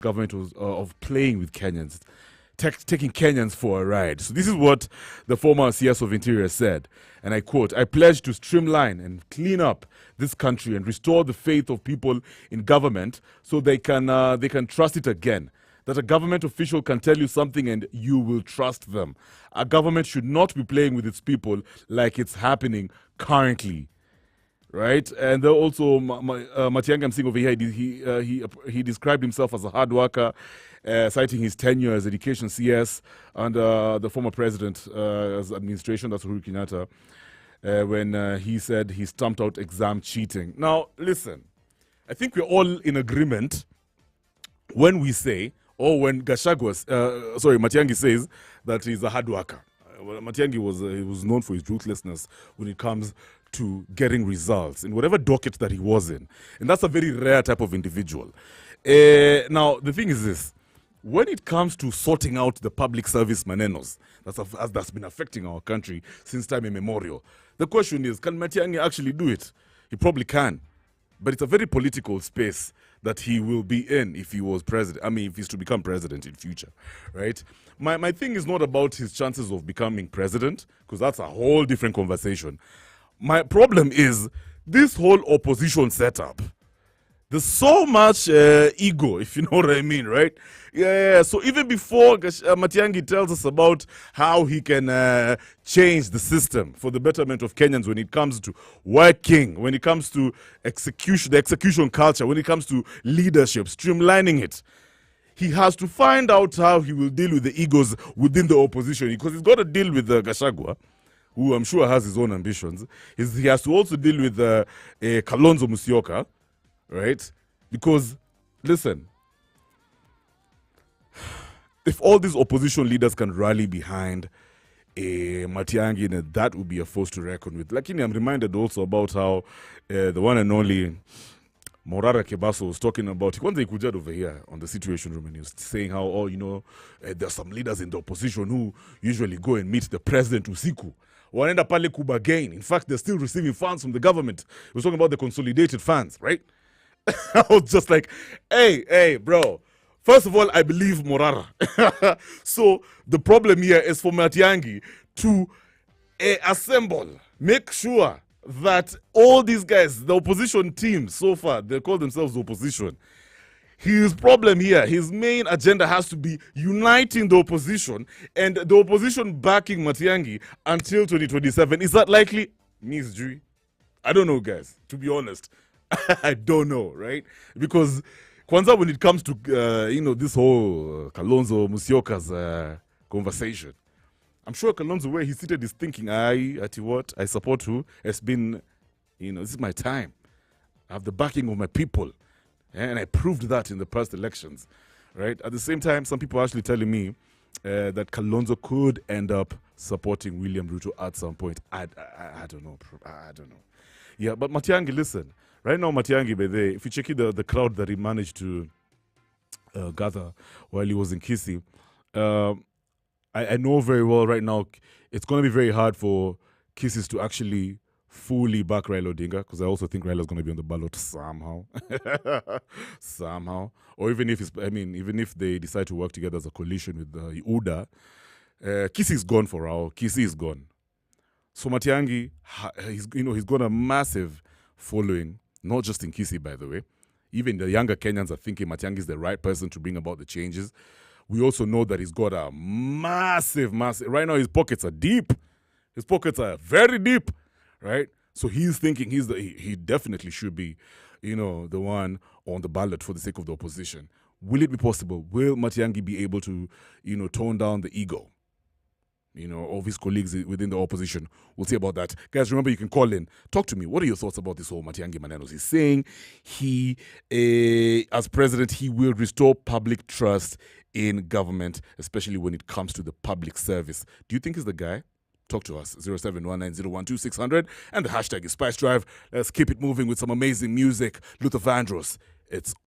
government was of playing with Kenyans, taking Kenyans for a ride. So this is what the former CS of Interior said, and I quote, "I pledge to streamline and clean up this country and restore the faith of people in government so they can trust it again. That a government official can tell you something and you will trust them. A government should not be playing with its people like it's happening currently." Right, and also Matiang'i, I'm seeing over here, he described himself as a hard worker, citing his tenure as education CS under the former president's administration, that's Uhuru Kenyatta, when he said he stamped out exam cheating. Now, listen, I think we're all in agreement when we say, or when Matiang'i says that he's a hard worker. Matiang'i was known for his ruthlessness when it comes to getting results in whatever docket that he was in. And that's a very rare type of individual. Now, the thing is this. When it comes to sorting out the public service manenos that's been affecting our country since time immemorial, the question is, can Matiang'i actually do it? He probably can. But it's a very political space that he will be in if he was president. I mean, if he's to become president in future, right? My thing is not about his chances of becoming president, because that's a whole different conversation. My problem is this whole opposition setup. There's so much ego, if you know what I mean, right? Yeah. So even before Matiang'i tells us about how he can change the system for the betterment of Kenyans when it comes to working, when it comes to the execution culture, when it comes to leadership, streamlining it, he has to find out how he will deal with the egos within the opposition, because he's got to deal with Gachagua, who I'm sure has his own ambitions. He has to also deal with Kalonzo Musyoka, right? Because, listen, if all these opposition leaders can rally behind Matiang'i, that would be a force to reckon with. Like, I'm reminded also about how the one and only Morara Kebaso was talking about, he kujad over here on the Situation Room, and he was saying how, there's some leaders in the opposition who usually go and meet the president usiku. Wanaenda pale kubagain. In fact, they're still receiving funds from the government. He was talking about the consolidated funds, right? I was just like, hey, bro. First of all, I believe Morara. So the problem here is for Matiang'i to assemble, make sure that all these guys, the opposition team so far, they call themselves the opposition. His problem here, his main agenda has to be uniting the opposition and the opposition backing Matiang'i until 2027. Is that likely? Miss G? I don't know, guys, to be honest. I don't know, right? Because Kwanzaa, when it comes to, this whole Kalonzo Musyoka's conversation, I'm sure Kalonzo, where he seated, is thinking, I support who? It's been, this is my time. I have the backing of my people. And I proved that in the past elections, right? At the same time, some people are actually telling me that Kalonzo could end up supporting William Ruto at some point. I don't know. I don't know. Yeah, but Matiang'i, listen. Right now, Matiang'i, if you check the crowd that he managed to gather while he was in Kisii, I know very well right now it's going to be very hard for Kisii to actually fully back Raila Odinga, because I also think Raila's going to be on the ballot somehow. Somehow. Or even if they decide to work together as a coalition with UDA, Kisii is gone for now. Kisii is gone. So Matiang'i, he's got a massive following, not just in Kisii, by the way. Even the younger Kenyans are thinking Matiang'i is the right person to bring about the changes. We also know that he's got a massive, right now his pockets are deep. His pockets are very deep. Right, so he's thinking he definitely should be, the one on the ballot for the sake of the opposition. Will it be possible? Will Matiang'i be able to, tone down the ego, of his colleagues within the opposition? We'll see about that, guys. Remember, you can call in, talk to me. What are your thoughts about this whole Matiang'i Manenos? He's saying as president, he will restore public trust in government, especially when it comes to the public service. Do you think he's the guy? Talk to us, 0719012600, and the hashtag is Spice Drive. Let's keep it moving with some amazing music. Luther Vandross, it's